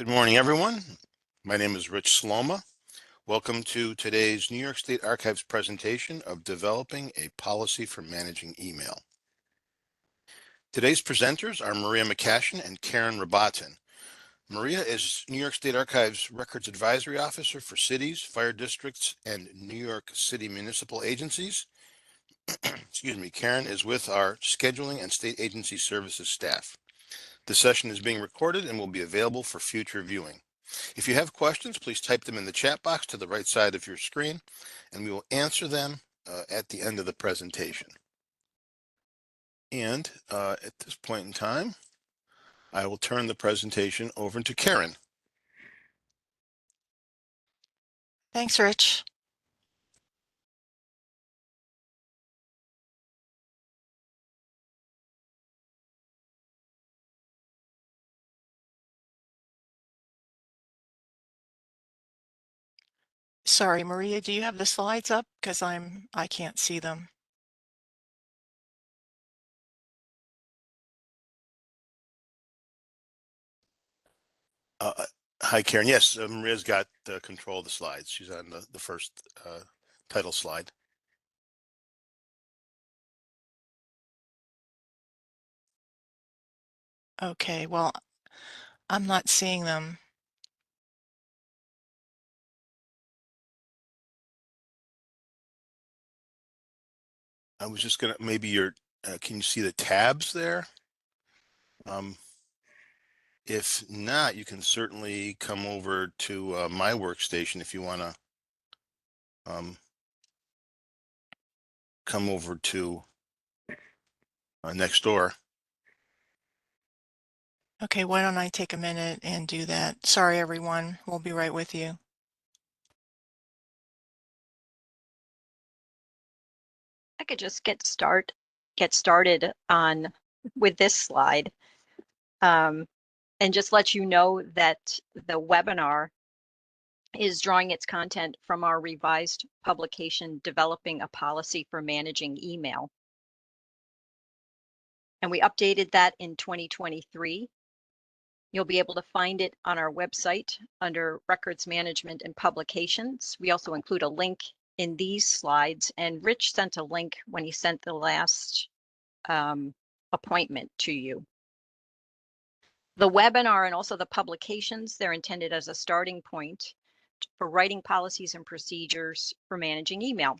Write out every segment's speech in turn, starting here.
Good morning, everyone. My name is Rich Sloma. Welcome to today's New York State Archives presentation of Developing a Policy for Managing Email. Today's presenters are Maria McCashion and Karen Rabatin. Maria is New York State Archives Records Advisory Officer for cities, fire districts, and New York City municipal agencies. Excuse me. Karen is with our scheduling and state agency services staff. The session is being recorded and will be available for future viewing. If you have questions, please type them in the chat box to the right side of your screen, and we will answer them at the end of the presentation. And at this point in time, I will turn the presentation over to Karen. Thanks, Rich. Sorry, Maria, do you have the slides up? Because I can't see them. Hi, Karen. Yes, Maria's got control of the slides. She's on the first title slide. Okay, well, I'm not seeing them. I was just gonna, maybe you're, can you see the tabs there? If not, you can certainly come over to my workstation if you want to come over to next door. Okay, why don't I take a minute and do that? Sorry, everyone. We'll be right with you. I could just get started on with this slide, and just let you know that the webinar is drawing its content from our revised publication, Developing a Policy for Managing Email. And we updated that in 2023. You'll be able to find it on our website under Records Management and Publications. We also include a link in these slides, and Rich sent a link when he sent the last appointment to you. The webinar and also the publications, they're intended as a starting point for writing policies and procedures for managing email.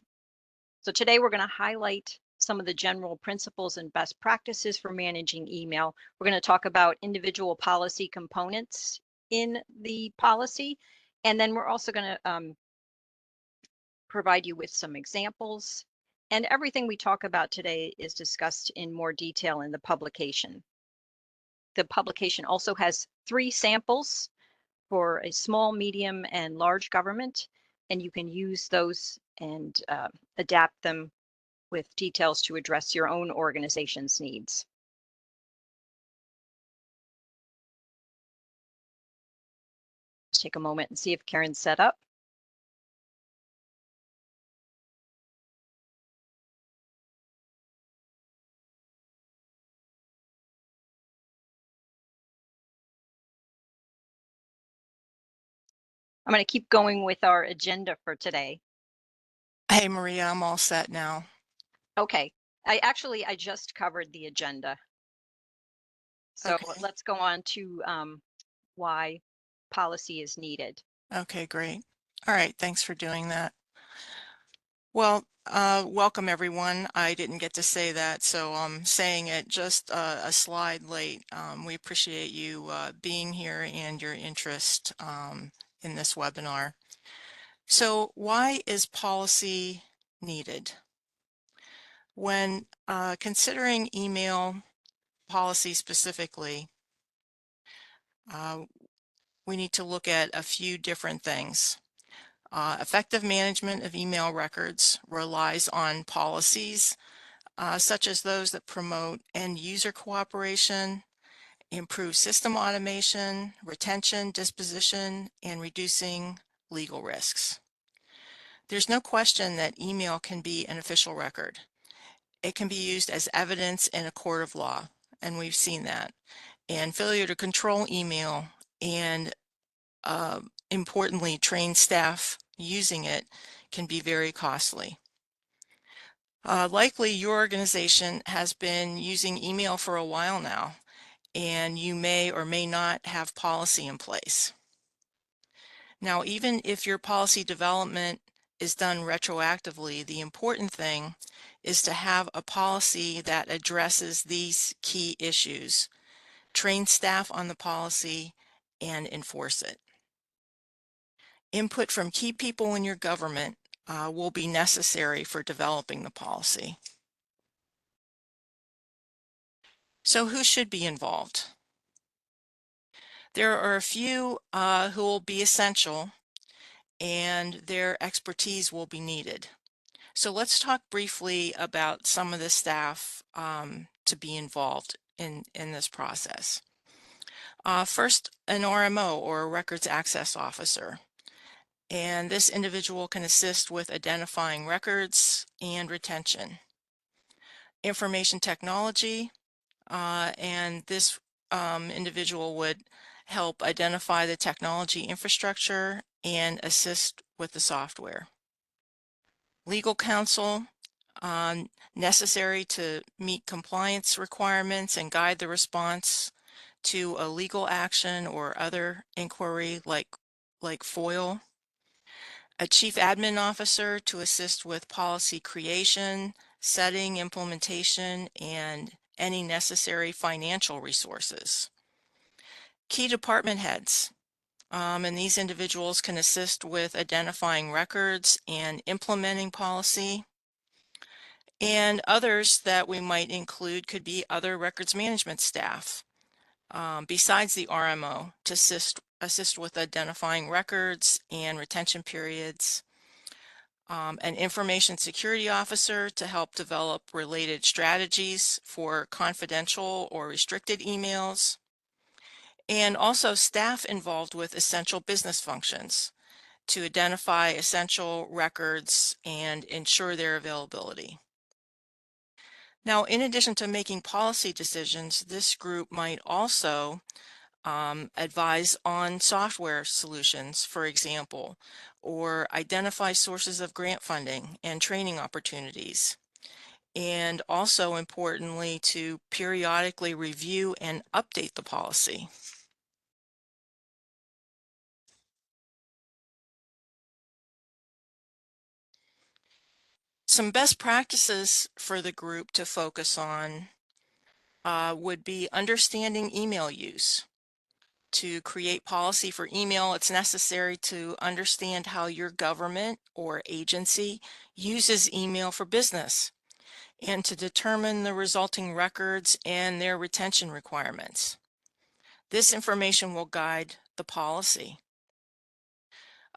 So today we're going to highlight some of the general principles and best practices for managing email. We're going to talk about individual policy components in the policy, and then we're also going to provide you with some examples. And everything we talk about today is discussed in more detail in the publication. The publication also has 3 samples for a small, medium, and large government, and you can use those and adapt them with details to address your own organization's needs. Let's take a moment and see if Karen's set up. I'm going to keep going with our agenda for today. Hey, Maria, I'm all set now. Okay. I just covered the agenda. So Okay. let's go on to why policy is needed. Okay, great. All right, thanks for doing that. Well, welcome everyone. I didn't get to say that, so I'm saying it just a slide late. We appreciate you being here and your interest in this webinar. So why is policy needed? When considering email policy specifically, we need to look at a few different things. Effective management of email records relies on policies such as those that promote end user cooperation, improve system automation, retention, disposition, and reducing legal risks. There's no question that email can be an official record. It can be used as evidence in a court of law, and we've seen that. And failure to control email and importantly, trained staff using it can be very costly. Likely your organization has been using email for a while now, and you may or may not have policy in place. Now, even if your policy development is done retroactively, the important thing is to have a policy that addresses these key issues, train staff on the policy, and enforce it. Input from key people in your government will be necessary for developing the policy. So who should be involved? There are a few who will be essential, and their expertise will be needed. So let's talk briefly about some of the staff to be involved in this process. First, an RMO, or a Records Access Officer. And this individual can assist with identifying records and retention. Information technology, and this individual would help identify the technology infrastructure and assist with the software. Legal counsel, necessary to meet compliance requirements and guide the response to a legal action or other inquiry like FOIL. A chief admin officer to assist with policy creation, setting, implementation, and any necessary financial resources. Key department heads, and these individuals can assist with identifying records and implementing policy. And others that we might include could be other records management staff, besides the RMO, to assist with identifying records and retention periods. An information security officer to help develop related strategies for confidential or restricted emails, and also staff involved with essential business functions to identify essential records and ensure their availability. Now, in addition to making policy decisions, this group might also advise on software solutions, for example, or identify sources of grant funding and training opportunities. And also importantly, to periodically review and update the policy. Some best practices for the group to focus on would be understanding email use. To create policy for email, it's necessary to understand how your government or agency uses email for business, and to determine the resulting records and their retention requirements. This information will guide the policy.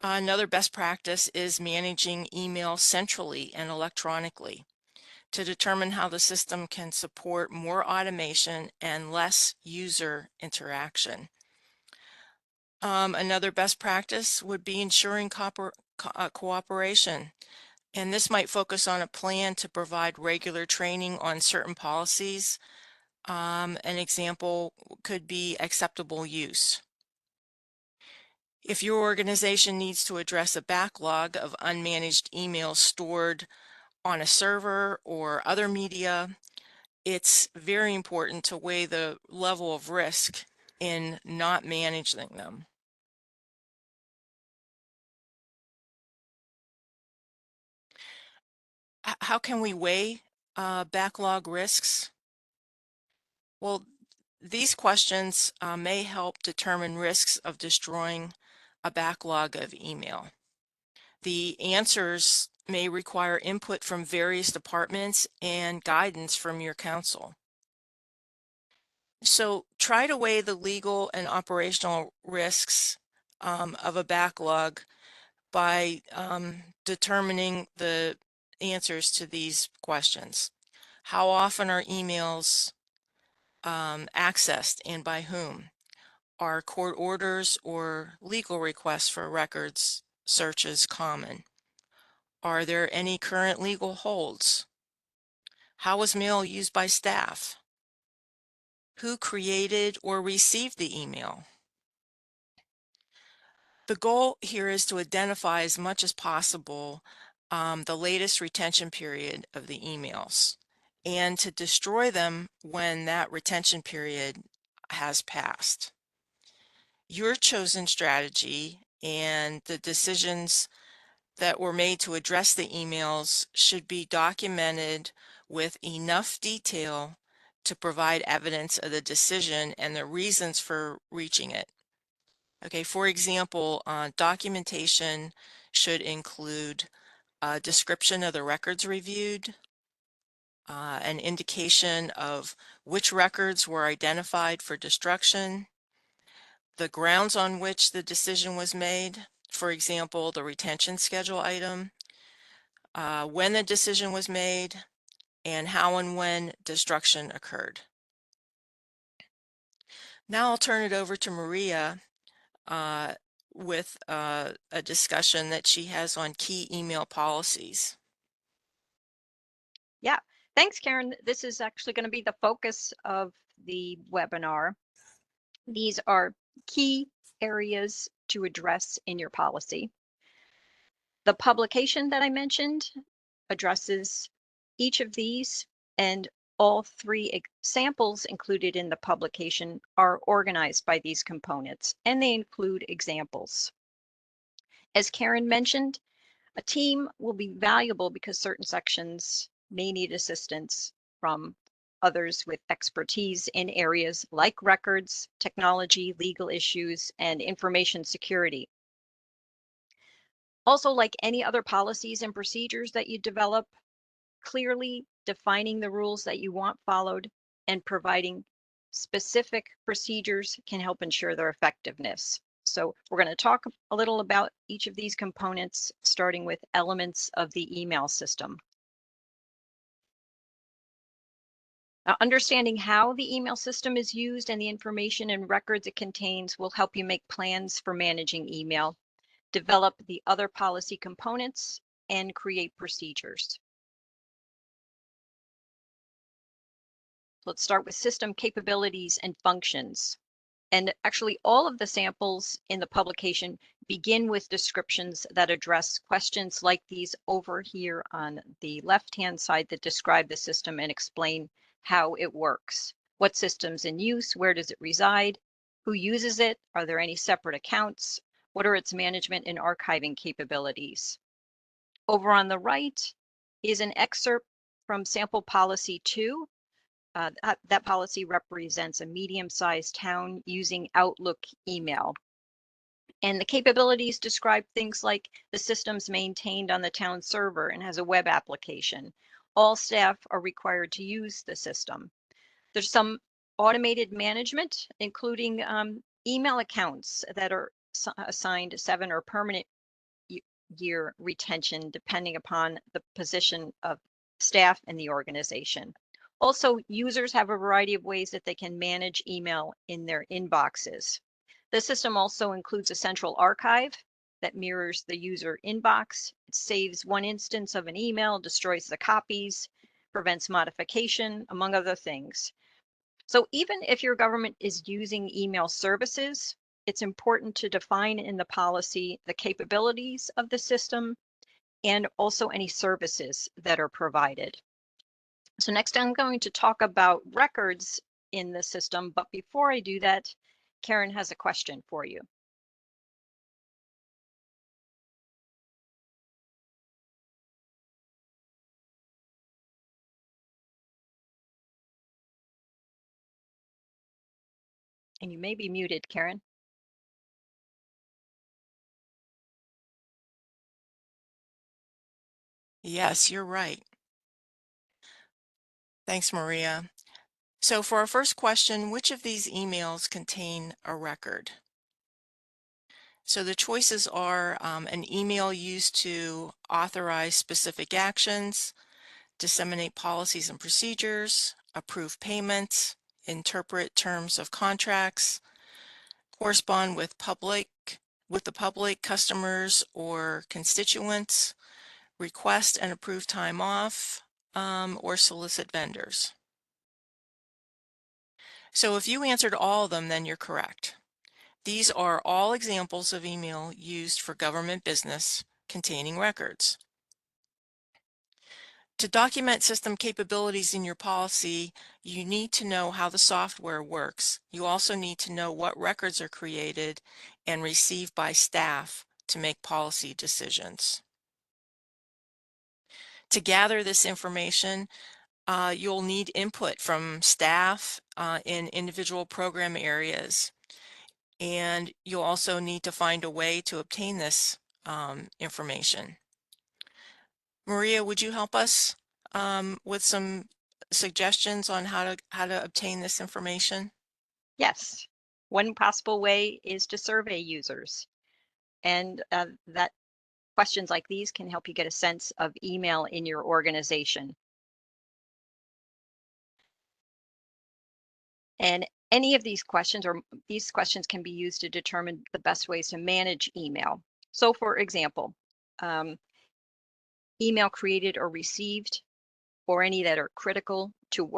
Another best practice is managing email centrally and electronically to determine how the system can support more automation and less user interaction. Another best practice would be ensuring cooperation, and this might focus on a plan to provide regular training on certain policies. An example could be acceptable use. If your organization needs to address a backlog of unmanaged emails stored on a server or other media, it's very important to weigh the level of risk in not managing them. How can we weigh backlog risks? Well, these questions may help determine risks of destroying a backlog of email. The answers may require input from various departments and guidance from your counsel. So try to weigh the legal and operational risks of a backlog by determining the answers to these questions. How often are emails accessed and by whom? Are court orders or legal requests for records searches common? Are there any current legal holds? How was mail used by staff? Who created or received the email? The goal here is to identify as much as possible the latest retention period of the emails and to destroy them when that retention period has passed. Your chosen strategy and the decisions that were made to address the emails should be documented with enough detail to provide evidence of the decision and the reasons for reaching it. Okay, for example, documentation should include a description of the records reviewed, an indication of which records were identified for destruction, the grounds on which the decision was made, for example, the retention schedule item, when the decision was made, and how and when destruction occurred. Now I'll turn it over to Maria with a discussion that she has on key email policies. Yeah, thanks, Karen. This is actually going to be the focus of the webinar. These are key areas to address in your policy. The publication that I mentioned addresses each of these, and all three samples included in the publication are organized by these components, and they include examples. As Karen mentioned, a team will be valuable because certain sections may need assistance from others with expertise in areas like records, technology, legal issues, and information security. Also, like any other policies and procedures that you develop, clearly defining the rules that you want followed and providing specific procedures can help ensure their effectiveness. So we're going to talk a little about each of these components, starting with elements of the email system. Now, understanding how the email system is used and the information and records it contains will help you make plans for managing email, develop the other policy components, and create procedures. Let's start with system capabilities and functions. And actually, all of the samples in the publication begin with descriptions that address questions like these over here on the left-hand side that describe the system and explain how it works. What system's in use? Where does it reside? Who uses it? Are there any separate accounts? What are its management and archiving capabilities? Over on the right is an excerpt from sample policy 2. That policy represents a medium-sized town using Outlook email. And the capabilities describe things like the system's maintained on the town server and has a web application. All staff are required to use the system. There's some automated management, including email accounts that are assigned 7 or permanent year retention, depending upon the position of staff in the organization. Also, users have a variety of ways that they can manage email in their inboxes. The system also includes a central archive that mirrors the user inbox. It saves one instance of an email, destroys the copies, prevents modification, among other things. So even if your government is using email services, it's important to define in the policy the capabilities of the system and also any services that are provided. So next I'm going to talk about records in the system, but before I do that, Karen has a question for you. And you may be muted, Karen. Yes, you're right. Thanks, Maria. So for our first question, which of these emails contain a record? So the choices are an email used to authorize specific actions, disseminate policies and procedures, approve payments, interpret terms of contracts, correspond with the public, customers, or constituents, request and approve time off, or solicit vendors. So if you answered all of them, then you're correct. These are all examples of email used for government business containing records. To document system capabilities in your policy, you need to know how the software works. You also need to know what records are created and received by staff to make policy decisions. To gather this information, you'll need input from staff in individual program areas. And you'll also need to find a way to obtain this information. Maria, would you help us with some suggestions on how to obtain this information? Yes. One possible way is to survey users. And that questions like these can help you get a sense of email in your organization. And any of these questions can be used to determine the best ways to manage email. So for example, email created or received, or any that are critical to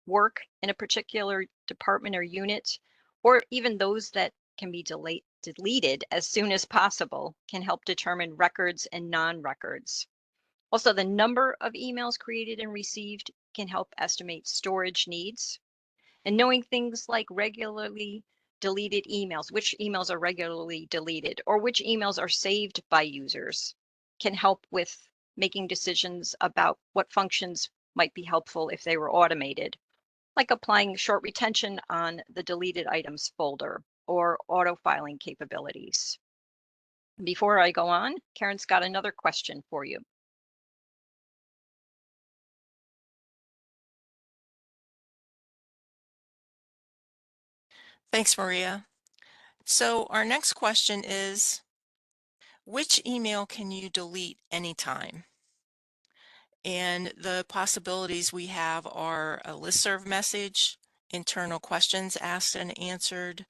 work in a particular department or unit, or even those that can be deleted as soon as possible, can help determine records and non-records. Also, the number of emails created and received can help estimate storage needs. And knowing things like regularly deleted emails, which emails are regularly deleted, or which emails are saved by users, can help with making decisions about what functions might be helpful if they were automated, like applying short retention on the deleted items folder or auto-filing capabilities. Before I go on, Karen's got another question for you. Thanks, Maria. So our next question is, which email can you delete anytime? And the possibilities we have are a listserv message, internal questions asked and answered,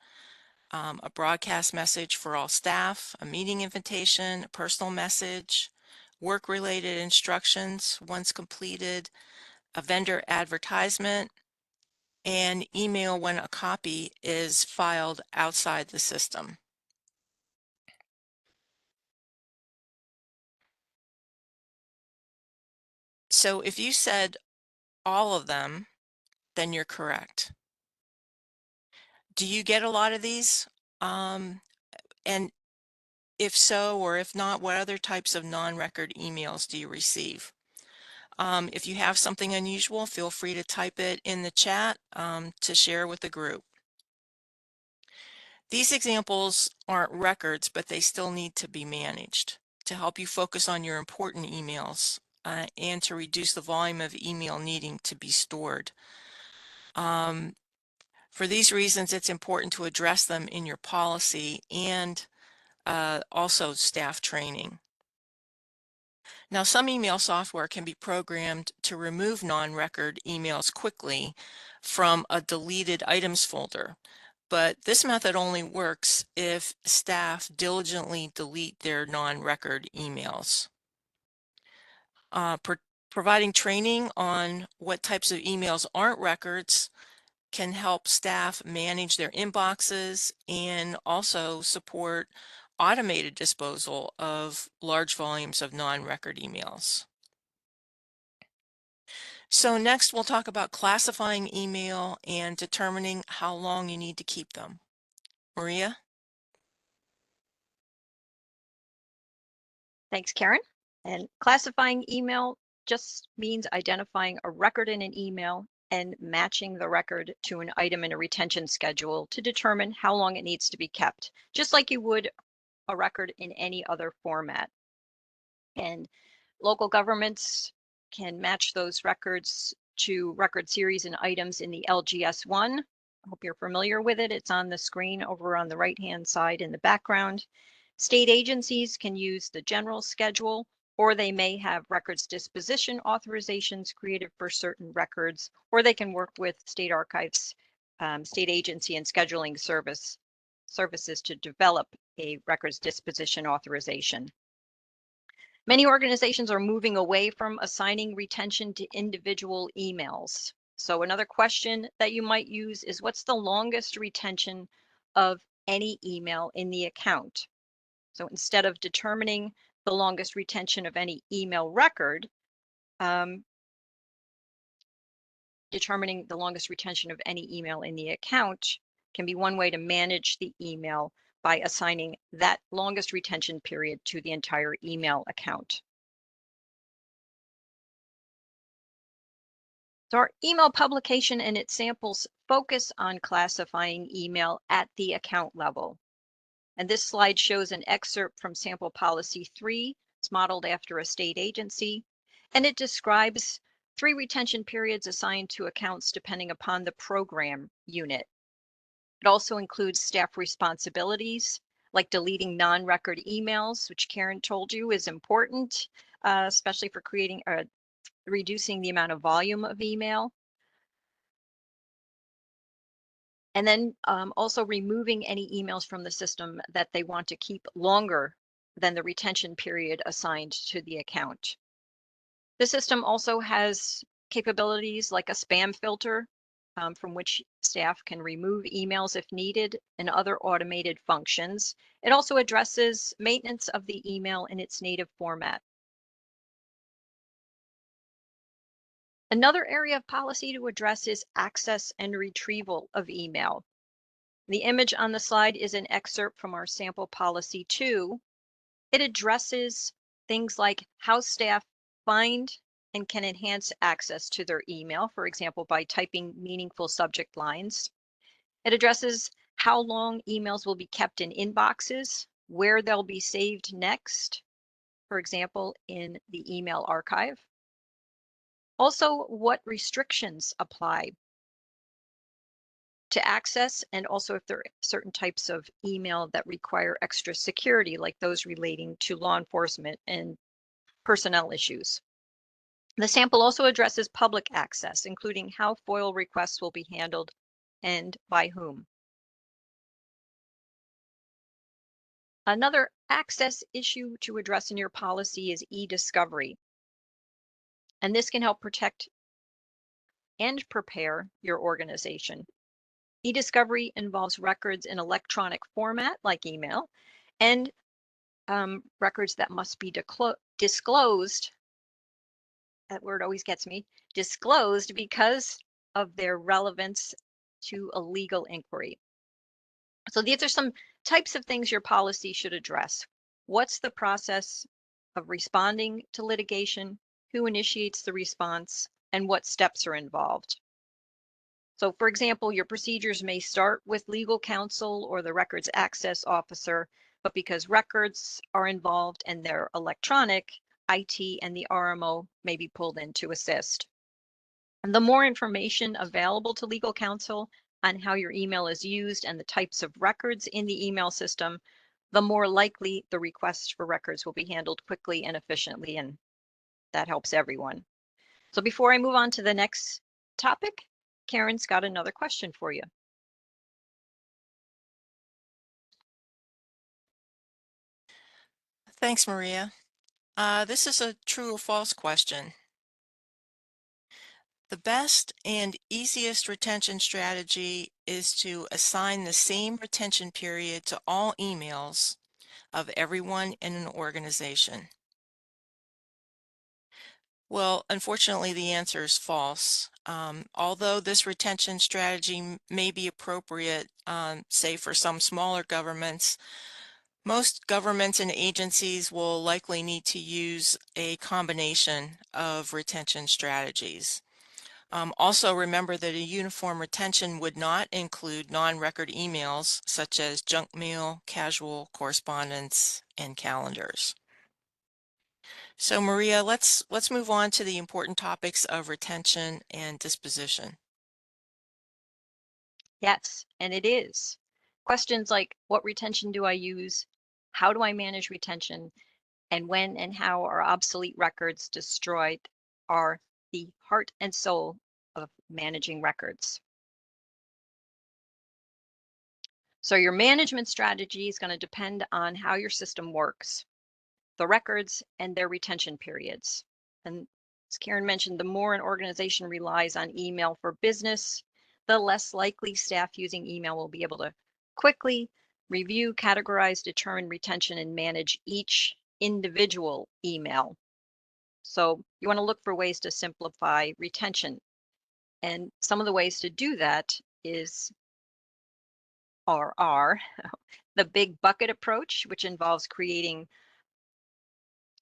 a broadcast message for all staff, a meeting invitation, a personal message, work-related instructions once completed, a vendor advertisement, and email when a copy is filed outside the system. So if you said all of them, then you're correct. Do you get a lot of these? And if so, or if not, what other types of non-record emails do you receive? If you have something unusual, feel free to type it in the chat to share with the group. These examples aren't records, but they still need to be managed to help you focus on your important emails and to reduce the volume of email needing to be stored. For these reasons, it's important to address them in your policy and also staff training. Now, some email software can be programmed to remove non-record emails quickly from a deleted items folder, but this method only works if staff diligently delete their non-record emails. Providing training on what types of emails aren't records can help staff manage their inboxes and also support automated disposal of large volumes of non-record emails. So next we'll talk about classifying email and determining how long you need to keep them. Maria? Thanks, Karen. And classifying email just means identifying a record in an email and matching the record to an item in a retention schedule to determine how long it needs to be kept, just like you would a record in any other format. And local governments can match those records to record series and items in the LGS1. I hope you're familiar with it. It's on the screen over on the right-hand side in the background. State agencies can use the general schedule, or they may have records disposition authorizations created for certain records, or they can work with state archives, state agency and scheduling services to develop a records disposition authorization. Many organizations are moving away from assigning retention to individual emails. So another question that you might use is, what's the longest retention of any email in the account. So instead of determining the longest retention of any email record, determining the longest retention of any email in the account can be one way to manage the email by assigning that longest retention period to the entire email account. So our email publication and its samples focus on classifying email at the account level. And this slide shows an excerpt from sample policy 3. It's modeled after a state agency, and it describes 3 retention periods assigned to accounts depending upon the program unit. It also includes staff responsibilities like deleting non-record emails, which Karen told you is important, especially for reducing the amount of volume of email. And then also removing any emails from the system that they want to keep longer than the retention period assigned to the account. The system also has capabilities like a spam filter from which staff can remove emails if needed and other automated functions. It also addresses maintenance of the email in its native format. Another area of policy to address is access and retrieval of email. The image on the slide is an excerpt from our sample policy 2. It addresses things like how staff find and can enhance access to their email, for example, by typing meaningful subject lines. It addresses how long emails will be kept in inboxes, where they'll be saved next, for example, in the email archive. Also, what restrictions apply to access, and also if there are certain types of email that require extra security, like those relating to law enforcement and personnel issues. The sample also addresses public access, including how FOIL requests will be handled and by whom. Another access issue to address in your policy is e-discovery. And this can help protect and prepare your organization. E-discovery involves records in electronic format, like email, and records that must be disclosed. That word always gets me. Disclosed because of their relevance to a legal inquiry. So these are some types of things your policy should address. What's the process of responding to litigation? Who initiates the response? And what steps are involved? So for example, your procedures may start with legal counsel or the records access officer, but because records are involved and they're electronic, IT and the RMO may be pulled in to assist. And the more information available to legal counsel on how your email is used and the types of records in the email system, the more likely the requests for records will be handled quickly and efficiently, and that helps everyone. So before I move on to the next topic, Karen's got another question for you. Thanks, Maria. This is a true or false question. The best and easiest retention strategy is to assign the same retention period to all emails of everyone in an organization. Well, unfortunately, the answer is false. Although this retention strategy may be appropriate, say for some smaller governments, most governments and agencies will likely need to use a combination of retention strategies. Also remember that a uniform retention would not include non-record emails such as junk mail, casual correspondence, and calendars. So Maria, let's move on to the important topics of retention and disposition. Yes, and it is. Questions like what retention do I use? How do I manage retention? And when and how are obsolete records destroyed are the heart and soul of managing records. So your management strategy is going to depend on how your system works, the records and their retention periods. And as Karen mentioned, the more an organization relies on email for business, the less likely staff using email will be able to quickly review, categorize, determine retention, and manage each individual email. So you want to look for ways to simplify retention. And some of the ways to do that are the big bucket approach, which involves creating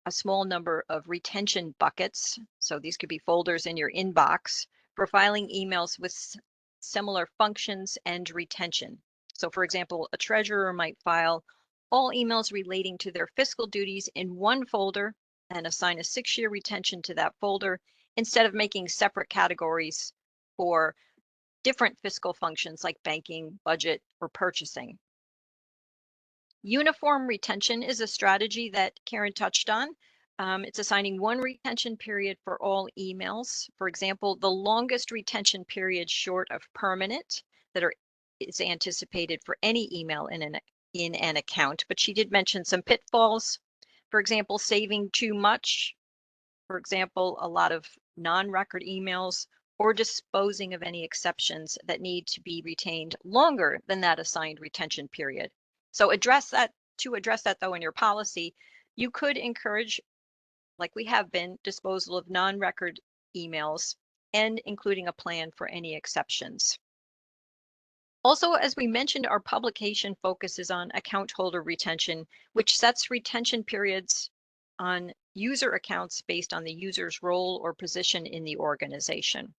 a small number of retention buckets. So these could be folders in your inbox for filing emails with similar functions and retention. So for example, a treasurer might file all emails relating to their fiscal duties in one folder and assign a 6-year retention to that folder instead of making separate categories for different fiscal functions like banking, budget, or purchasing. Uniform retention is a strategy that Karen touched on. It's assigning one retention period for all emails. For example, the longest retention period short of permanent is anticipated for any email in an account, but she did mention some pitfalls. For example, saving too much. For example, a lot of non-record emails, or disposing of any exceptions that need to be retained longer than that assigned retention period. So to address that though in your policy, you could encourage, like we have been, disposal of non-record emails and including a plan for any exceptions. Also, as we mentioned, our publication focuses on account holder retention, which sets retention periods on user accounts based on the user's role or position in the organization.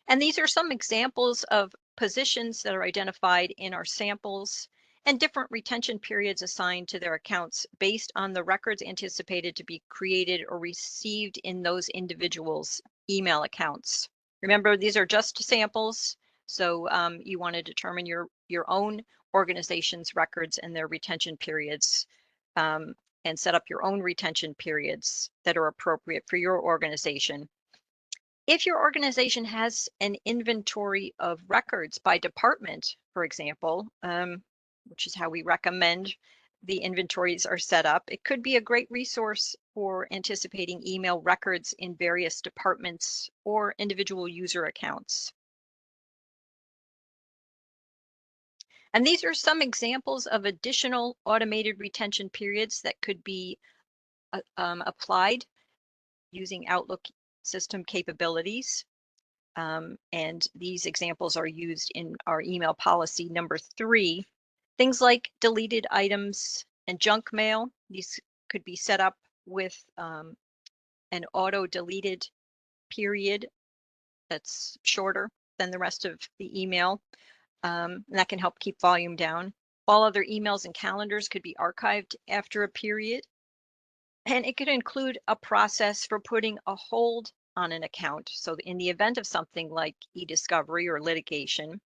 And these are some examples of positions that are identified in our samples and different retention periods assigned to their accounts based on the records anticipated to be created or received in those individuals' email accounts. Remember, these are just samples, so you want to determine your own organization's records and their retention periods, and set up your own retention periods that are appropriate for your organization. If your organization has an inventory of records by department, for example, which is how we recommend the inventories are set up, it could be a great resource for anticipating email records in various departments or individual user accounts. And these are some examples of additional automated retention periods that could be applied using Outlook system capabilities. And these examples are used in our email policy number 3. Things like deleted items and junk mail. These could be set up with an auto deleted period that's shorter than the rest of the email. And that can help keep volume down. All other emails and calendars could be archived after a period. And it could include a process for putting a hold on an account. So in the event of something like e-discovery or litigation,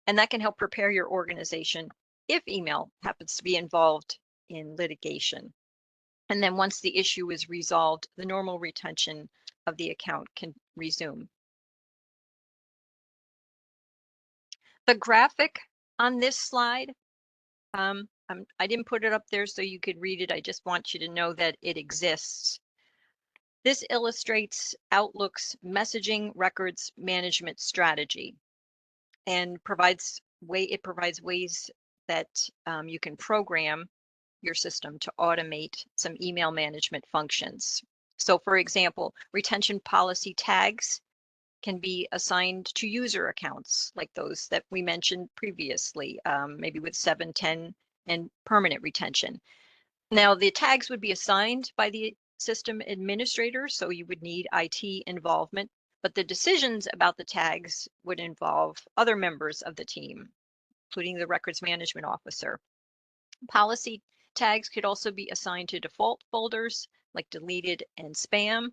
and that can help prepare your organization if email happens to be involved in litigation. And then once the issue is resolved, the normal retention of the account can resume. The graphic on this slide, I didn't put it up there so you could read it. I just want you to know that it exists. This illustrates Outlook's messaging records management strategy and provides ways that you can program your system to automate some email management functions. So for example, retention policy tags can be assigned to user accounts like those that we mentioned previously, maybe with 7, 10, and permanent retention. Now the tags would be assigned by the system administrator, so you would need IT involvement, but the decisions about the tags would involve other members of the team, including the records management officer. Policy tags could also be assigned to default folders like deleted and spam.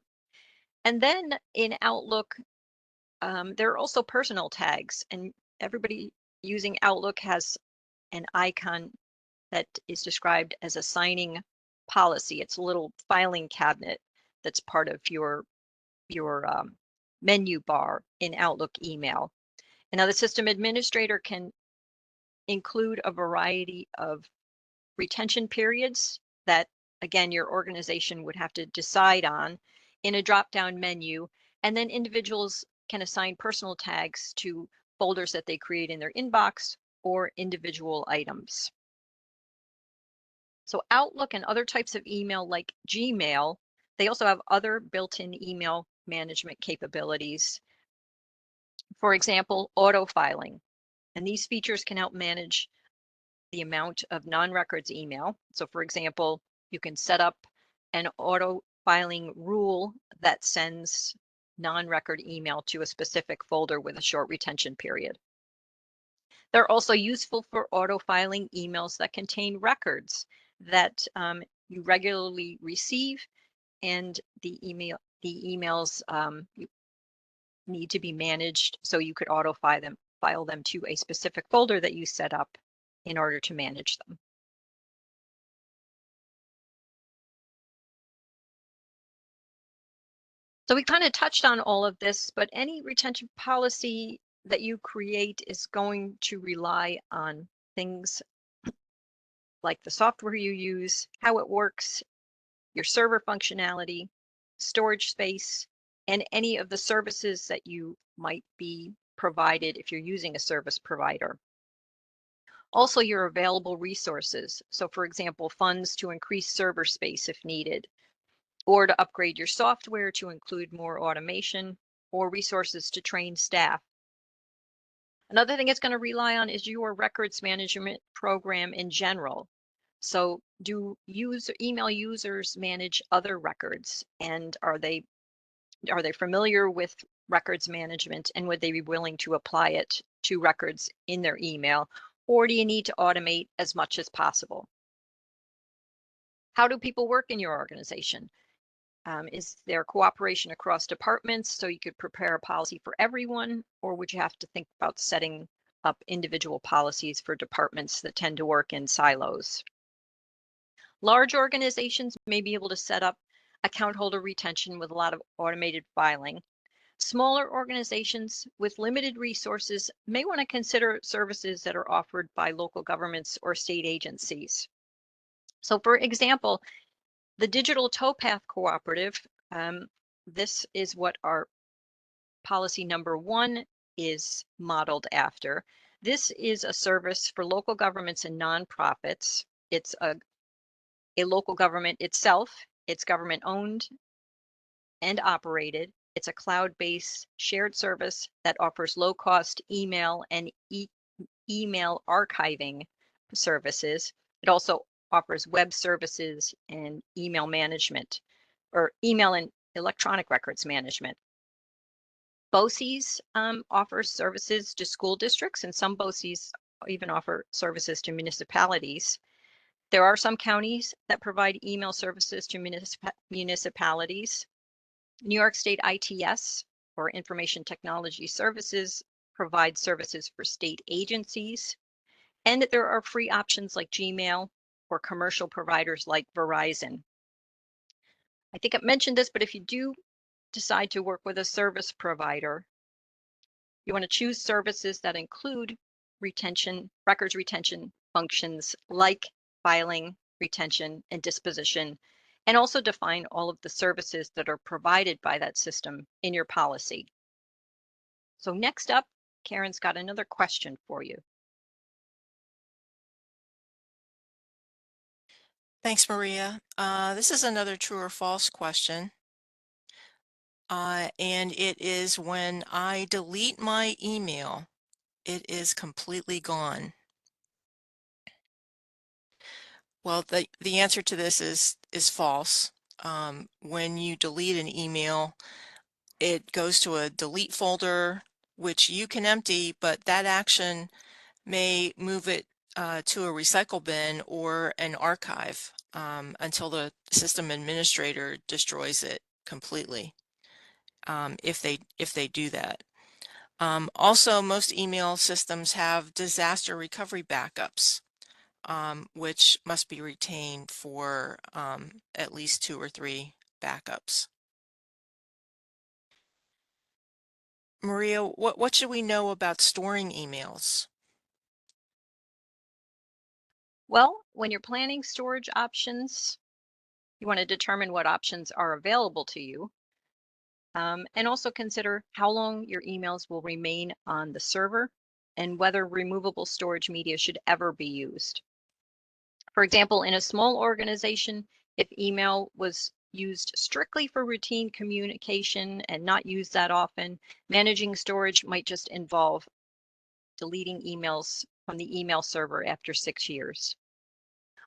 And then in Outlook, there are also personal tags, and everybody using Outlook has an icon that is described as assigning policy. It's a little filing cabinet that's part of your menu bar in Outlook email. And now the system administrator can include a variety of retention periods that, again, your organization would have to decide on in a drop-down menu. And then individuals can assign personal tags to folders that they create in their inbox or individual items. So Outlook and other types of email like Gmail, they also have other built-in email management capabilities. For example, auto filing. And these features can help manage the amount of non-records email. So for example, you can set up an auto filing rule that sends non-record email to a specific folder with a short retention period. They're also useful for auto filing emails that contain records that you regularly receive, and the emails need to be managed, so you could file them to a specific folder that you set up in order to manage them. So we kind of touched on all of this, but any retention policy that you create is going to rely on things like the software you use, how it works, your server functionality, storage space, and any of the services that you might be provided if you're using a service provider. Also, your available resources. So for example, funds to increase server space if needed, or to upgrade your software to include more automation, or resources to train staff. Another thing it's going to rely on is your records management program in general. So do email users manage other records, and are they familiar with records management, and would they be willing to apply it to records in their email, or do you need to automate as much as possible? How do people work in your organization? Is there cooperation across departments so you could prepare a policy for everyone, or would you have to think about setting up individual policies for departments that tend to work in silos? Large organizations may be able to set up account holder retention with a lot of automated filing. Smaller organizations with limited resources may want to consider services that are offered by local governments or state agencies. So for example, the Digital Towpath Cooperative, this is what our policy number 1 is modeled after. This is a service for local governments and nonprofits. It's a local government itself. It's government owned and operated. It's a cloud-based shared service that offers low-cost email and email archiving services. It also offers web services and email management, or email and electronic records management. BOCES offers services to school districts, and some BOCES even offer services to municipalities. There are some counties that provide email services to municipalities. New York State ITS, or Information Technology Services, provides services for state agencies. And there are free options like Gmail or commercial providers like Verizon. I think I mentioned this, but if you do decide to work with a service provider, you want to choose services that include records retention functions like filing, retention, and disposition, and also define all of the services that are provided by that system in your policy. So next up, Karen's got another question for you. Thanks, Maria. This is another true or false question. And it is, when I delete my email, it is completely gone. Well, the answer to this is false. When you delete an email, it goes to a delete folder, which you can empty, but that action may move it to a recycle bin or an archive until the system administrator destroys it completely, if they do that. Also, most email systems have disaster recovery backups, which must be retained for at least 2 or 3 backups. Maria, what should we know about storing emails? Well, when you're planning storage options, you want to determine what options are available to you. And also consider how long your emails will remain on the server and whether removable storage media should ever be used. For example, in a small organization, if email was used strictly for routine communication and not used that often, managing storage might just involve deleting emails from the email server after 6 years.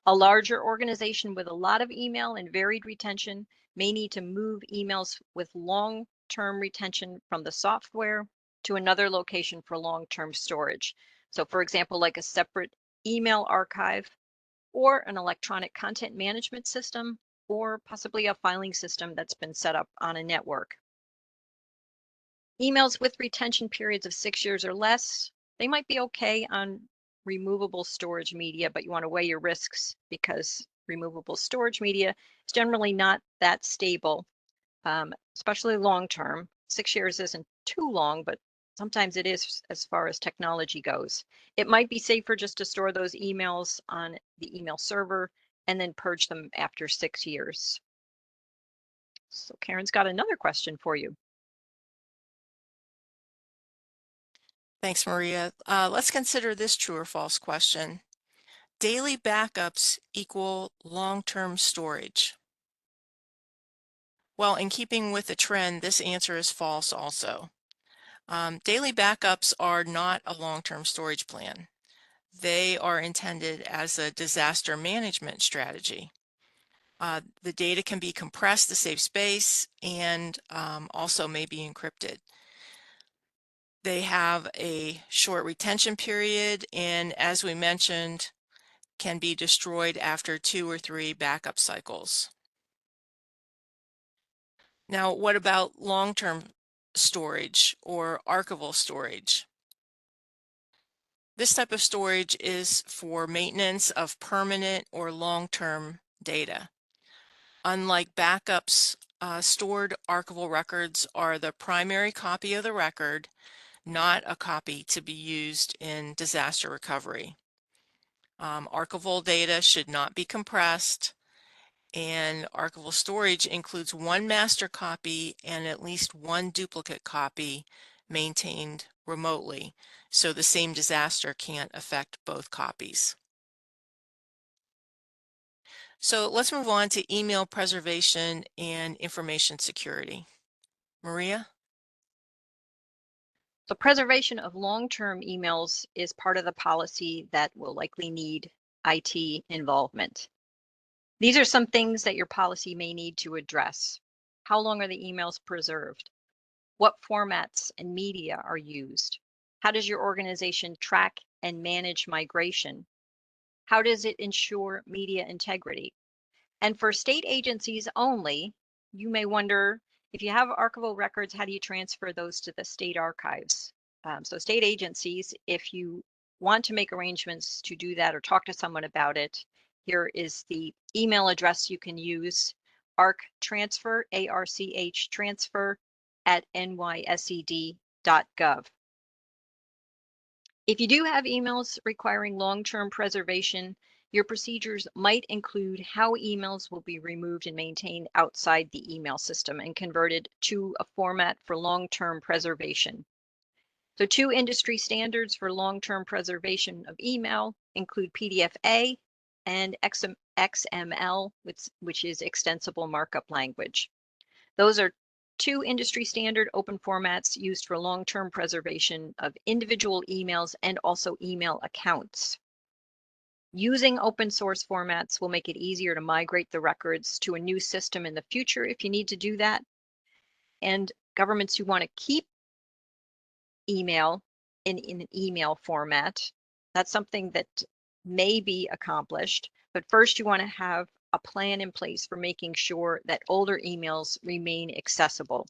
A larger organization with a lot of email and varied retention may need to move emails with long-term retention from the software to another location for long-term storage. So for example, like a separate email archive or an electronic content management system, or possibly a filing system that's been set up on a network. Emails with retention periods of 6 years or less, they might be okay on removable storage media, but you want to weigh your risks because removable storage media is generally not that stable, especially long term. 6 years isn't too long, but sometimes it is as far as technology goes. It might be safer just to store those emails on the email server and then purge them after 6 years. So Karen's got another question for you. Thanks, Maria. Let's consider this true or false question. Daily backups equal long-term storage? Well, in keeping with the trend, this answer is false also. Daily backups are not a long-term storage plan. They are intended as a disaster management strategy. The data can be compressed to save space and also may be encrypted. They have a short retention period, and as we mentioned, can be destroyed after 2 or 3 backup cycles. Now, what about long-term storage or archival storage? This type of storage is for maintenance of permanent or long-term data. Unlike backups, stored archival records are the primary copy of the record, not a copy to be used in disaster recovery. Archival data should not be compressed, and archival storage includes one master copy and at least one duplicate copy maintained remotely, so the same disaster can't affect both copies. So let's move on to email preservation and information security. Maria? So preservation of long-term emails is part of the policy that will likely need IT involvement. These are some things that your policy may need to address. How long are the emails preserved? What formats and media are used? How does your organization track and manage migration? How does it ensure media integrity? And for state agencies only, you may wonder, if you have archival records, how do you transfer those to the state archives? So state agencies, if you want to make arrangements to do that or talk to someone about it, here is the email address you can use: archtransfer, ARCH transfer @nysed.gov. If you do have emails requiring long-term preservation, your procedures might include how emails will be removed and maintained outside the email system and converted to a format for long-term preservation. So 2 industry standards for long-term preservation of email include PDF-A and XML, which is extensible markup language. Those are 2 industry standard open formats used for long-term preservation of individual emails and also email accounts. Using open source formats will make it easier to migrate the records to a new system in the future if you need to do that. And governments who want to keep email in an email format, that's something that may be accomplished. But first, you want to have a plan in place for making sure that older emails remain accessible.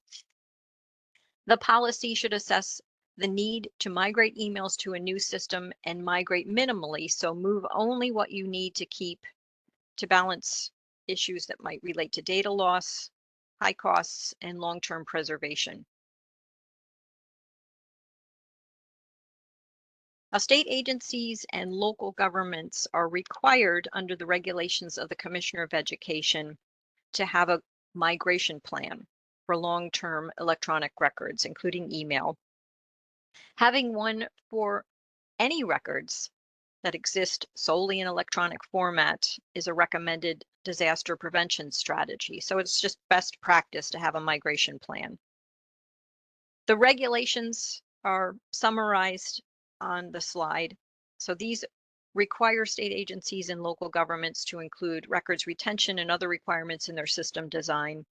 The policy should assess the need to migrate emails to a new system and migrate minimally, so move only what you need to keep to balance issues that might relate to data loss, high costs, and long-term preservation. Now, state agencies and local governments are required under the regulations of the Commissioner of Education to have a migration plan. for long-term electronic records, including email. Having one for any records that exist solely in electronic format is a recommended disaster prevention strategy. So it's just best practice to have a migration plan. The regulations are summarized on the slide. So these require state agencies and local governments to include records retention and other requirements in their system design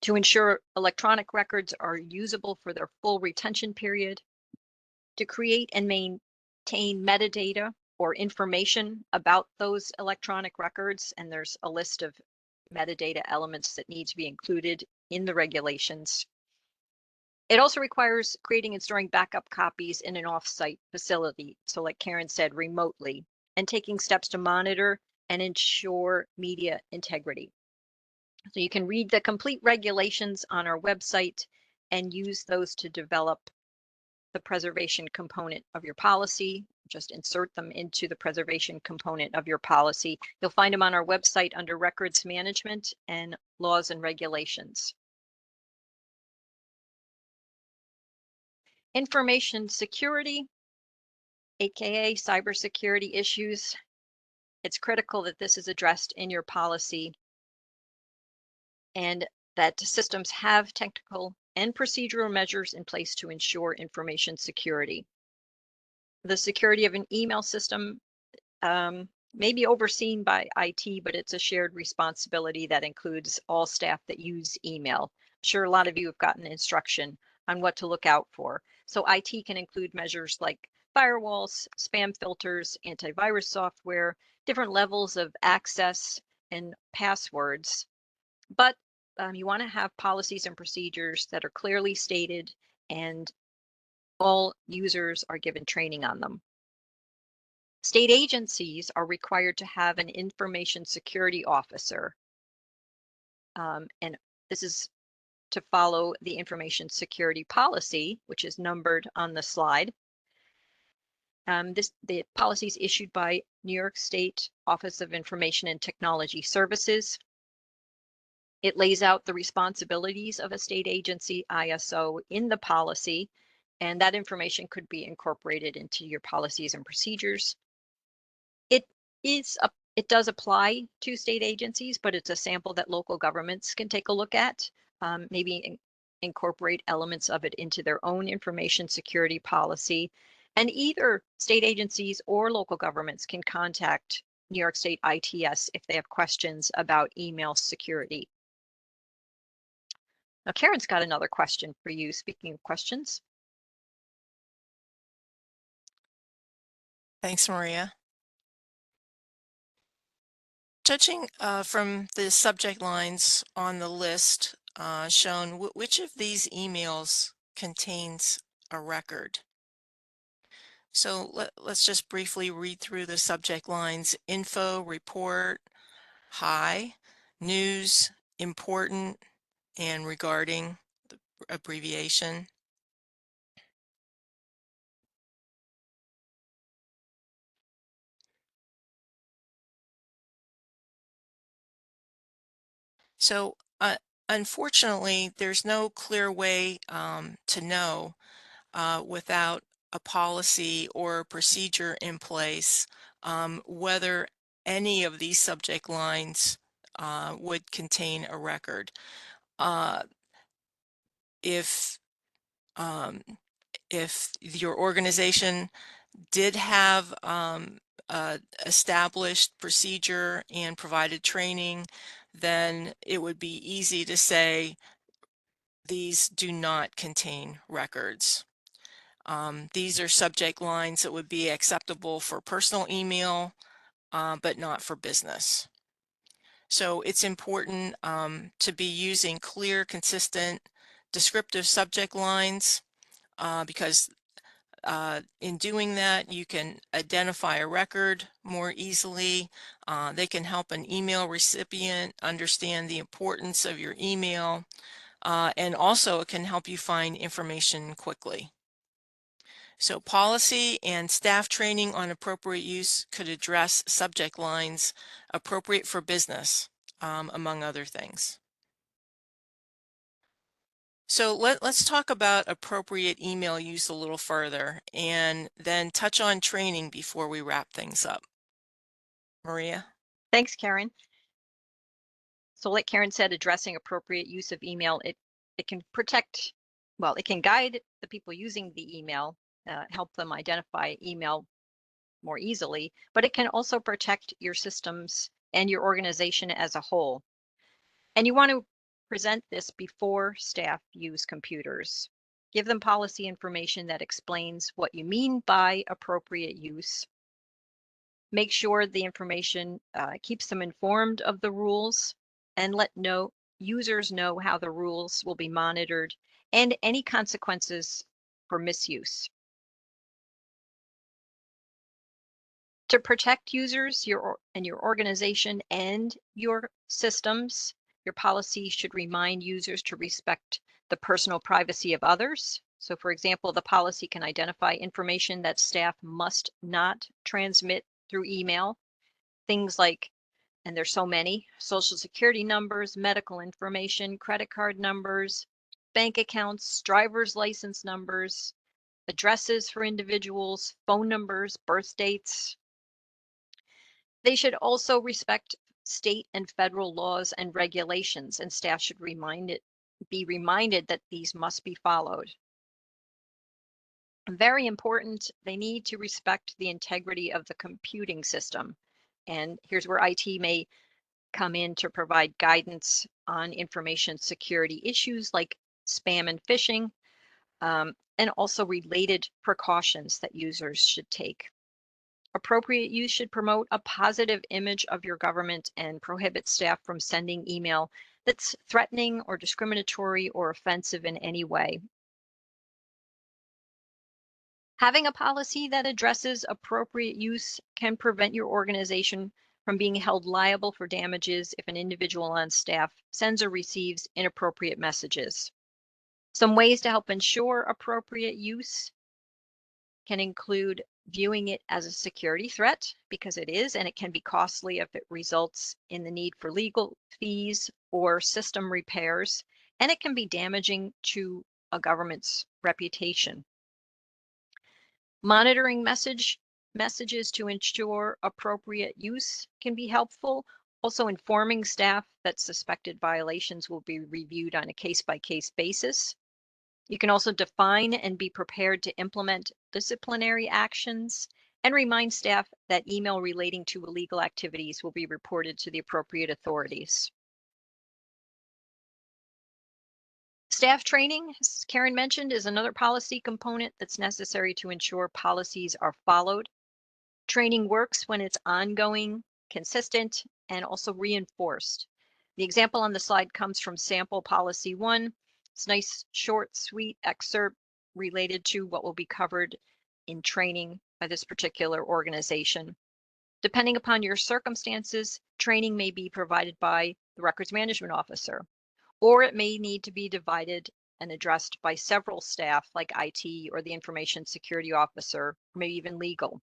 to ensure electronic records are usable for their full retention period, to create and maintain metadata or information about those electronic records. And there's a list of metadata elements that need to be included in the regulations. It also requires creating and storing backup copies in an off-site facility. So like Karen said, remotely, and taking steps to monitor and ensure media integrity. So you can read the complete regulations on our website and use those to develop the preservation component of your policy. Just insert them into the preservation component of your policy. You'll find them on our website under records management and laws and regulations. Information security, aka cybersecurity issues. It's critical that this is addressed in your policy and that systems have technical and procedural measures in place to ensure information security. The security of an email system may be overseen by IT, but it's a shared responsibility that includes all staff that use email. I'm sure a lot of you have gotten instruction on what to look out for. So IT can include measures like firewalls, spam filters, antivirus software, different levels of access and passwords. But you want to have policies and procedures that are clearly stated and all users are given training on them. State agencies are required to have an information security officer. And this is to follow the information security policy, which is numbered on the slide. The policy is issued by New York State Office of Information and Technology Services. It lays out the responsibilities of a state agency ISO in the policy, and that information could be incorporated into your policies and procedures. It does apply to state agencies, but it's a sample that local governments can take a look at, maybe incorporate elements of it into their own information security policy. And either state agencies or local governments can contact New York State ITS if they have questions about email security. Now, Karen's got another question for you. Speaking of questions. Thanks, Maria. Judging from the subject lines on the list shown, which of these emails contains a record? So let's just briefly read through the subject lines: info, report, hi, news, important, and regarding, the abbreviation. So unfortunately, there's no clear way to know without a policy or a procedure in place whether any of these subject lines would contain a record. If your organization did have established procedure and provided training, then it would be easy to say these do not contain records. These are subject lines that would be acceptable for personal email, but not for business. So it's important to be using clear, consistent, descriptive subject lines because in doing that, you can identify a record more easily. They can help an email recipient understand the importance of your email, and also it can help you find information quickly. So policy and staff training on appropriate use could address subject lines appropriate for business, among other things. So let's talk about appropriate email use a little further and then touch on training before we wrap things up. Maria? Thanks, Karen. So like Karen said, addressing appropriate use of email, it can protect, well, it can guide the people using the email, help them identify email more easily, but it can also protect your systems and your organization as a whole. And you want to present this before staff use computers. Give them policy information that explains what you mean by appropriate use. Make sure the information keeps them informed of the rules, and let users know how the rules will be monitored and any consequences for misuse. To protect users, your organization and your systems, your policy should remind users to respect the personal privacy of others. So for example, the policy can identify information that staff must not transmit through email. Things like, and there's so many, social security numbers, medical information, credit card numbers, bank accounts, driver's license numbers, addresses for individuals, phone numbers, birth dates. They should also respect state and federal laws and regulations, and staff should be reminded that these must be followed. Very important, they need to respect the integrity of the computing system. And here's where IT may come in to provide guidance on information security issues like spam and phishing, and also related precautions that users should take. Appropriate use should promote a positive image of your government and prohibit staff from sending email that's threatening or discriminatory or offensive in any way. Having a policy that addresses appropriate use can prevent your organization from being held liable for damages if an individual on staff sends or receives inappropriate messages. Some ways to help ensure appropriate use can include viewing it as a security threat, because it is, and it can be costly if it results in the need for legal fees or system repairs, and it can be damaging to a government's reputation. Monitoring messages to ensure appropriate use can be helpful. Also, informing staff that suspected violations will be reviewed on a case-by-case basis. You can also define and be prepared to implement disciplinary actions, and remind staff that email relating to illegal activities will be reported to the appropriate authorities. Staff training, as Karen mentioned, is another policy component that's necessary to ensure policies are followed. Training works when it's ongoing, consistent, and also reinforced. The example on the slide comes from Sample Policy 1. It's a nice, short, sweet excerpt related to what will be covered in training by this particular organization. Depending upon your circumstances, training may be provided by the Records Management Officer, or it may need to be divided and addressed by several staff like IT or the Information Security Officer, or maybe even legal.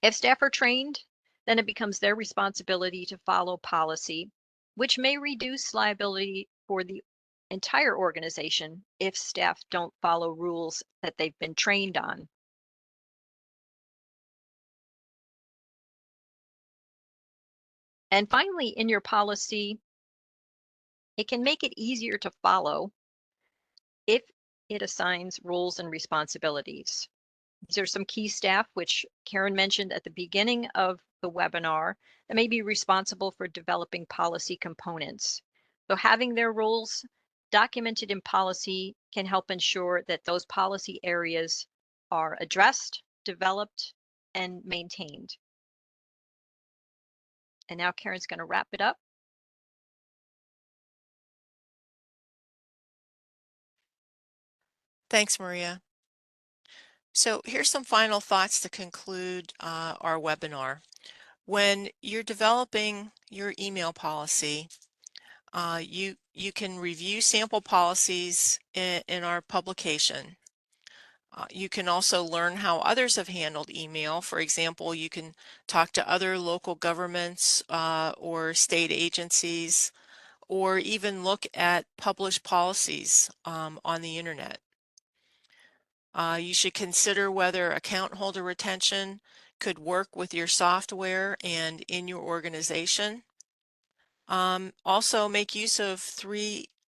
If staff are trained, then it becomes their responsibility to follow policy, which may reduce liability for the entire organization if staff don't follow rules that they've been trained on. And finally, in your policy, it can make it easier to follow if it assigns roles and responsibilities. These are some key staff, which Karen mentioned at the beginning of the webinar, that may be responsible for developing policy components. So having their roles documented in policy can help ensure that those policy areas are addressed, developed, and maintained. And now Karen's going to wrap it up. Thanks, Maria. So here's some final thoughts to conclude our webinar. When you're developing your email policy, you can review sample policies in our publication. You can also learn how others have handled email. For example, you can talk to other local governments or state agencies, or even look at published policies on the internet. You should consider whether account holder retention could work with your software and in your organization. Also make use of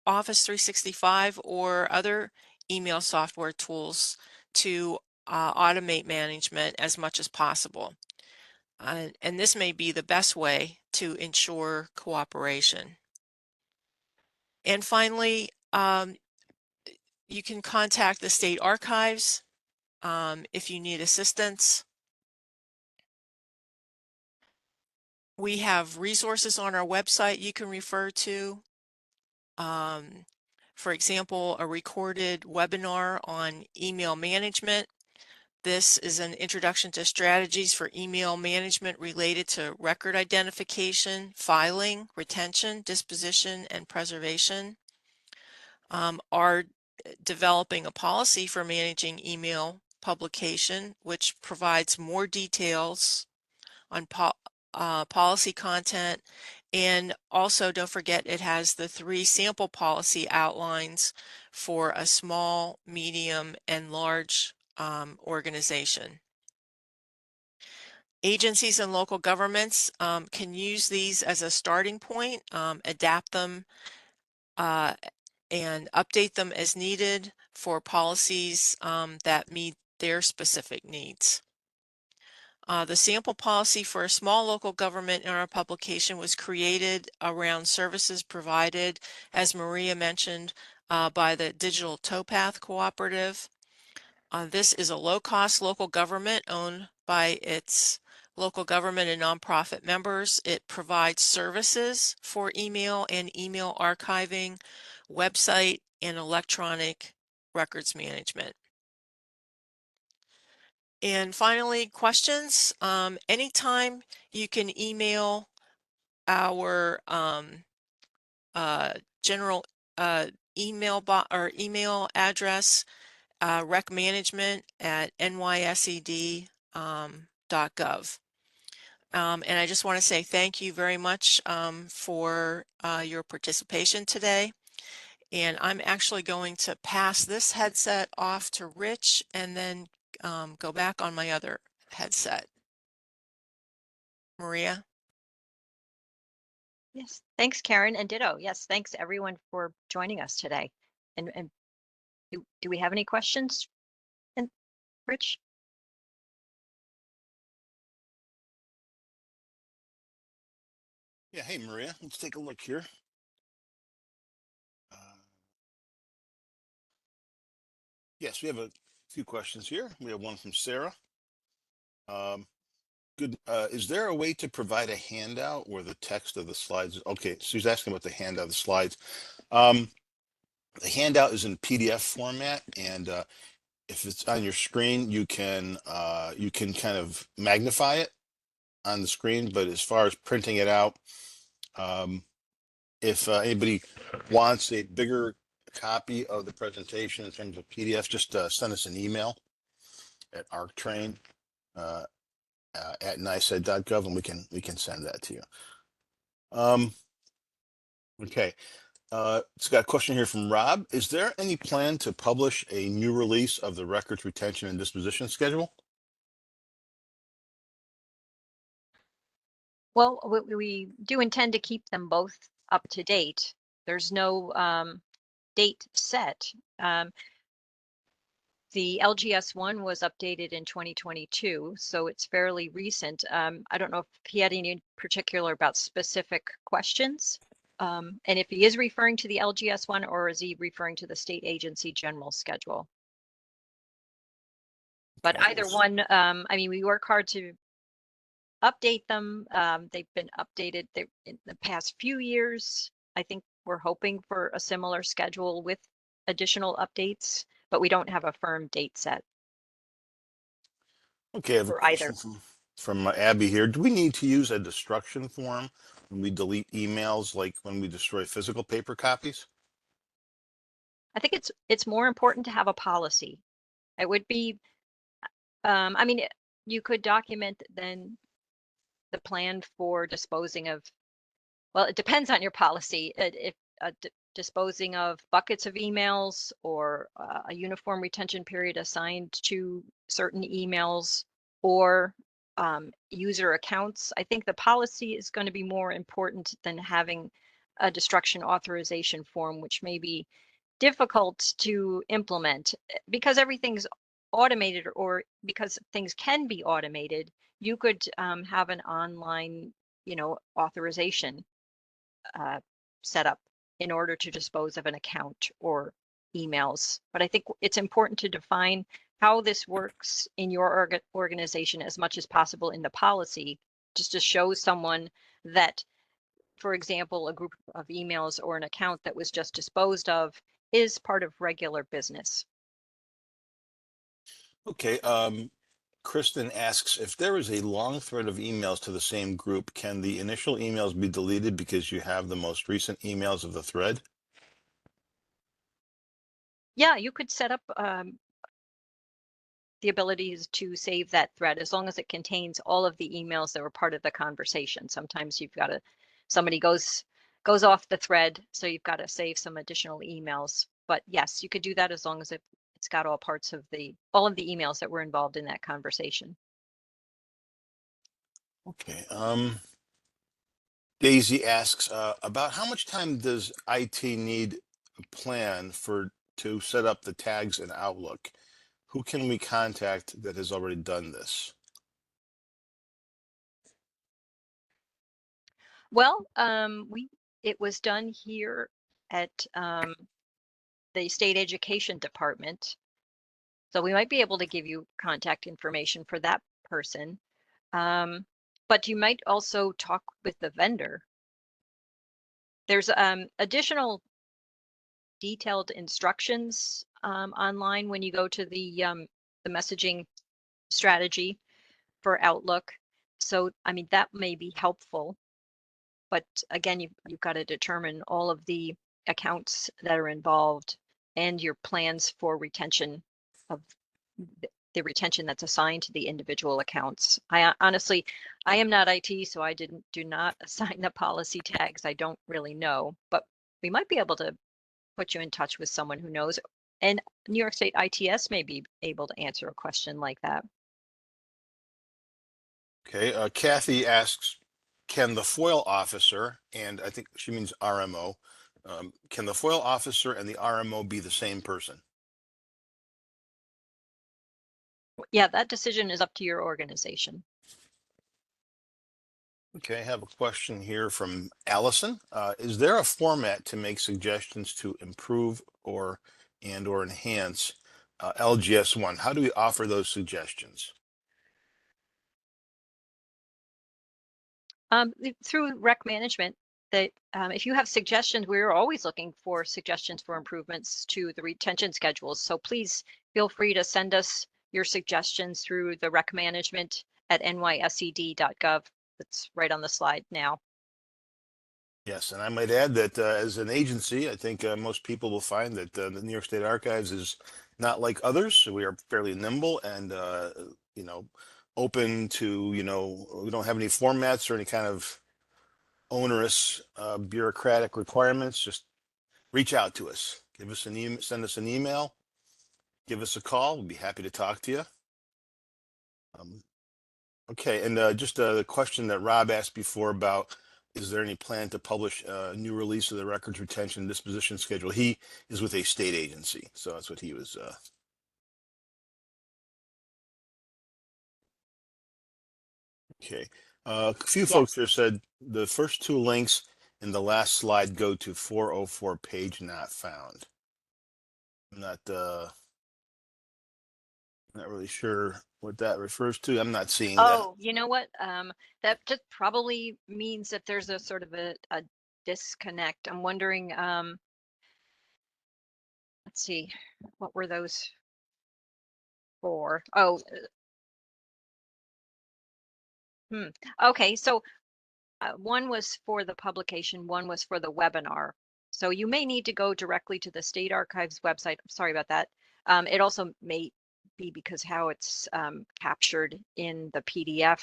Office 365 or other email software tools to automate management as much as possible. And this may be the best way to ensure cooperation. And finally, you can contact the state archives if you need assistance. We have resources on our website you can refer to. For example, a recorded webinar on email management. This is an introduction to strategies for email management related to record identification, filing, retention, disposition, and preservation. Are developing a policy for managing email publication, which provides more details on policy content. And also don't forget, it has the 3 sample policy outlines for a small, medium, and large organization. Agencies and local governments can use these as a starting point, adapt them and update them as needed for policies that meet their specific needs. The sample policy for a small local government in our publication was created around services provided, as Maria mentioned, by the Digital Towpath Cooperative. This is a low-cost local government owned by its local government and nonprofit members. It provides services for email and email archiving, website, and electronic records management. And finally, questions. Anytime you can email our general email address, recmanagement@nysed.gov. And I just want to say thank you very much for your participation today. And I'm actually going to pass this headset off to Rich and then go back on my other headset. Maria? Yes, thanks, Karen, and ditto. Yes, thanks everyone for joining us today. And do we have any questions? And Rich? Yeah, hey Maria, let's take a look here. Yes, we have a few questions here. We have one from Sarah. Good. Is there a way to provide a handout where the text of the slides? Okay, so she's asking about the handout of the slides. The handout is in PDF format, and if it's on your screen, you can kind of magnify it on the screen. But as far as printing it out, if anybody wants a bigger copy of the presentation in terms of PDF, just send us an email at arctrain at nysed.gov, and we can send that to you. Okay. It's got a question here from Rob. Is there any plan to publish a new release of the records retention and disposition schedule? Well, we do intend to keep them both up to date. There's no date set. The LGS1 was updated in 2022, so it's fairly recent. I don't know if he had any particular about specific questions. And if he is referring to the LGS1, or is he referring to the state agency general schedule? But Okay. either one, I mean, we work hard to update them. They've been updated in the past few years. I think we're hoping for a similar schedule with additional updates, but we don't have a firm date set. Okay, I have a for either. question from Abby here. Do we need to use a destruction form when we delete emails, like when we destroy physical paper copies? I think it's more important to have a policy. It would be, I mean, you could document then the plan for disposing of Well, it depends on your policy. If disposing of buckets of emails or a uniform retention period assigned to certain emails or user accounts, I think the policy is going to be more important than having a destruction authorization form, which may be difficult to implement because everything's automated, or because things can be automated. You could have an online, authorization set up in order to dispose of an account or emails. But I think it's important to define how this works in your organization as much as possible in the policy, just to show someone that, for example, a group of emails or an account that was just disposed of is part of regular business. Okay. Kristen asks, if there is a long thread of emails to the same group, can the initial emails be deleted because you have the most recent emails of the thread? Yeah, you could set up the abilities to save that thread as long as it contains all of the emails that were part of the conversation. Sometimes you've got to, somebody goes off the thread, so you've got to save some additional emails. But yes, you could do that as long as it's got all of the emails that were involved in that conversation. Okay. Daisy asks, about how much time does IT need a plan to set up the tags in Outlook? Who can we contact that has already done this? Well, it was done here at the state education department, so we might be able to give you contact information for that person. But you might also talk with the vendor. There's additional detailed instructions online when you go to the messaging strategy for Outlook. So, I mean, that may be helpful. But again, you've got to determine all of the accounts that are involved and your plans for retention of the retention that's assigned to the individual accounts. Honestly, I am not IT, so I do not assign the policy tags. I don't really know, but we might be able to put you in touch with someone who knows. And New York State ITS may be able to answer a question like that. Okay. Kathy asks, can the FOIL officer, and I think she means RMO, can the FOIL officer and the RMO be the same person? Yeah, that decision is up to your organization. Okay, I have a question here from Allison. Is there a format to make suggestions to improve or enhance LGS1? How do we offer those suggestions? Through rec management, that if you have suggestions, we're always looking for suggestions for improvements to the retention schedules. So please feel free to send us your suggestions through the rec management at nysed.gov. That's right on the slide now. Yes, and I might add that as an agency, I think most people will find that the New York State Archives is not like others. We are fairly nimble and, open to, we don't have any formats or any kind of onerous bureaucratic requirements. Just reach out to us, give us an email, send us an email, give us a call. We'll be happy to talk to you. Okay, and just the question that Rob asked before about, is there any plan to publish a new release of the records retention disposition schedule? He is with a state agency, so that's what he was. Okay, a few folks Yes. here said the first two links in the last slide go to 404 page not found. I'm not really sure what that refers to. I'm not seeing that. Oh, you know what? That just probably means that there's a sort of a disconnect. I'm wondering, let's see, what were those for? Oh, okay. So one was for the publication, one was for the webinar. So you may need to go directly to the State Archives website. Sorry about that. It also may be because how it's captured in the PDF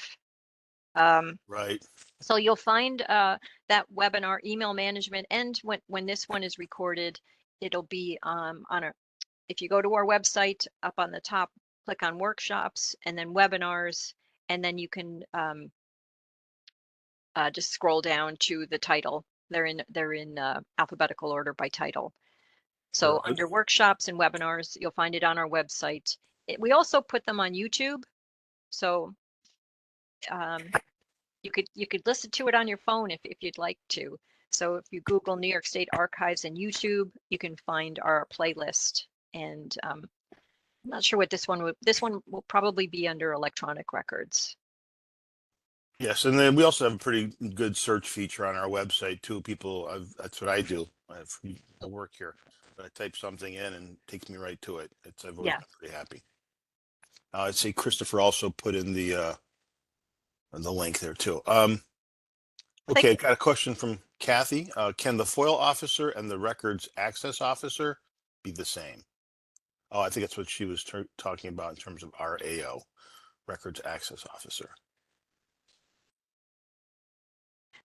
Right. So you'll find that webinar, email management, and when this one is recorded, it'll be if you go to our website, up on the top, click on workshops and then webinars, and then you can just scroll down to the title. They're in alphabetical order by title. So Right. under workshops and webinars, you'll find it on our website. We also put them on YouTube. So you could listen to it on your phone if you'd like to. So if you Google New York State Archives and YouTube, you can find our playlist. And I'm not sure what this one will probably be under electronic records. Yes, and then we also have a pretty good search feature on our website too. That's what I do. I work here. I type something in and it takes me right to it. I've always Yeah. been pretty happy. I'd say Christopher also put in the link there too. Okay, I got a question from Kathy. Can the FOIL officer and the records access officer be the same? Oh, I think that's what she was talking about in terms of RAO, records access officer.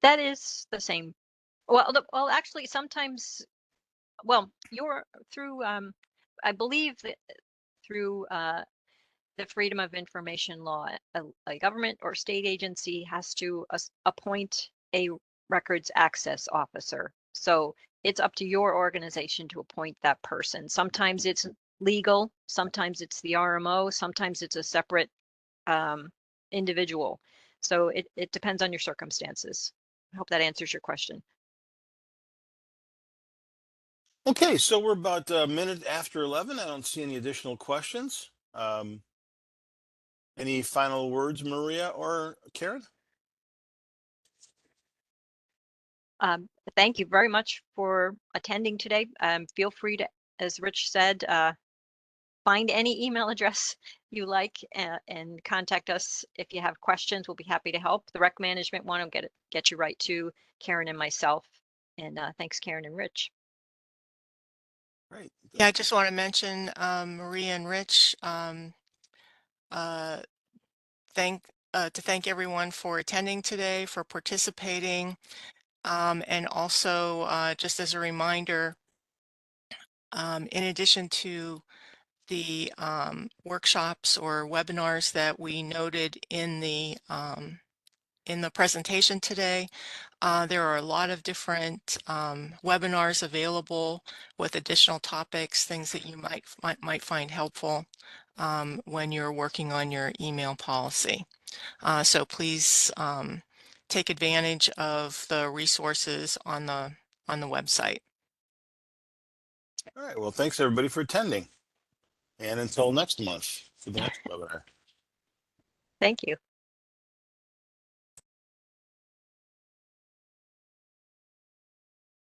That is the same. Well, actually, sometimes, you're through, I believe that through the Freedom of Information law, a government or state agency has to appoint a records access officer. So it's up to your organization to appoint that person. Sometimes it's legal, sometimes it's the RMO, sometimes it's a separate individual. So it depends on your circumstances. I hope that answers your question. Okay, so we're about a minute after 11. I don't see any additional questions. Any final words, Maria or Karen? Thank you very much for attending today. Feel free to, as Rich said, find any email address you like and contact us if you have questions. We'll be happy to help. The rec management one will get you right to Karen and myself. And thanks, Karen and Rich. Great. Yeah, I just want to mention Maria and Rich. Uh, to thank everyone for attending today, for participating, and also just as a reminder, in addition to the workshops or webinars that we noted in the presentation today, there are a lot of different webinars available with additional topics, things that you might find helpful when you're working on your email policy. So please take advantage of the resources on the website. All right. Well, thanks everybody for attending. And until next month for the next webinar. Thank you.